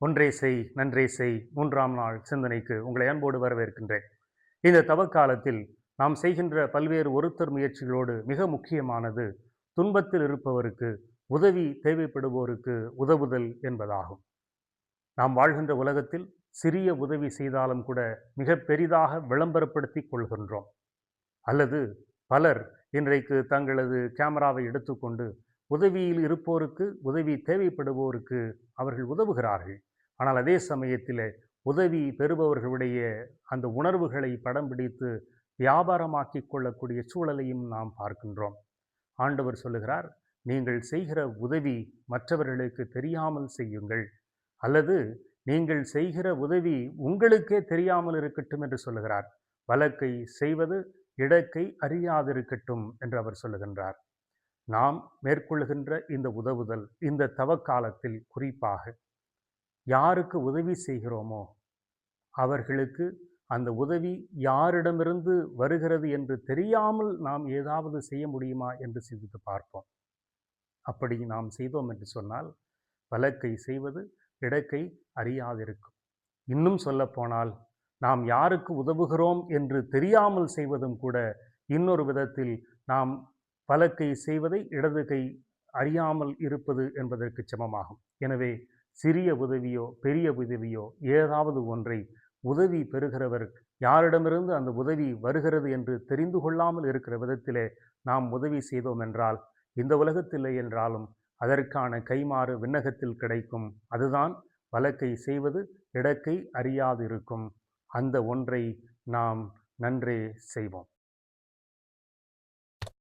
ஒன்றே செய் நன்றே செய் மூன்றாம் நாள் சிந்தனைக்கு உங்களை அன்போடு வரவேற்கின்றேன். இந்த தவக்காலத்தில் நாம் செய்கின்ற பல்வேறு ஒருத்தர் முயற்சிகளோடு மிக முக்கியமானது துன்பத்தில் இருப்பவருக்கு, உதவி தேவைப்படுவோருக்கு உதவுதல் என்பதாகும். நாம் வாழ்கின்ற உலகத்தில் சிறிய உதவி செய்தாலும் கூட மிக பெரிதாக விளம்பரப்படுத்திக் கொள்கின்றோம். அல்லது பலர் இன்றைக்கு தங்களது கேமராவை எடுத்துக்கொண்டு உதவியில் இருப்போருக்கு, உதவி தேவைப்படுவோருக்கு அவர்கள் உதவுகிறார்கள். ஆனால் அதே சமயத்தில் உதவி பெறுபவர்களுடைய அந்த உணர்வுகளை படம் பிடித்து வியாபாரமாக்கிக் கொள்ளக்கூடிய சூழலையும் நாம் பார்க்கின்றோம். ஆண்டவர் சொல்லுகிறார், நீங்கள் செய்கிற உதவி மற்றவர்களுக்கு தெரியாமல் செய்யுங்கள், அல்லது நீங்கள் செய்கிற உதவி உங்களுக்கே தெரியாமல் இருக்கட்டும் என்று சொல்லுகிறார். வலக்கை செய்வது இடக்கை அறியாதிருக்கட்டும் என்று அவர் சொல்லுகின்றார். நாம் மேற்கொள்ளுகின்ற இந்த உதவுதல் இந்த தவக்காலத்தில் குறிப்பாக யாருக்கு உதவி செய்கிறோமோ அவர்களுக்கு அந்த உதவி யாரிடமிருந்து வருகிறது என்று தெரியாமல் நாம் ஏதாவது செய்ய முடியுமா என்று சிந்தித்து பார்ப்போம். அப்படி நாம் செய்தோம் என்று சொன்னால் வலக்கை செய்வது இடக்கை அறியாதிருக்கும். இன்னும் சொல்லப்போனால் நாம் யாருக்கு உதவுகிறோம் என்று தெரியாமல் செய்வதும் கூட இன்னொரு விதத்தில் நாம் வலக்கை செய்வதை இடது கை அறியாமல் இருப்பது என்பதற்கு சமமாகும். எனவே சிறிய உதவியோ பெரிய உதவியோ ஏதாவது ஒன்றை உதவி பெறுகிறவர் யாரிடமிருந்து அந்த உதவி வருகிறது என்று தெரிந்து கொள்ளாமல் இருக்கிற விதத்திலே நாம் உதவி செய்தோம் என்றால் இந்த உலகத்திலே என்றாலும் அதற்கான கைமாறு விண்ணகத்தில் கிடைக்கும். அதுதான் வலக்கை செய்வது இடக்கை அறியாது இருக்கும். அந்த ஒன்றை நாம் நன்றே செய்வோம்.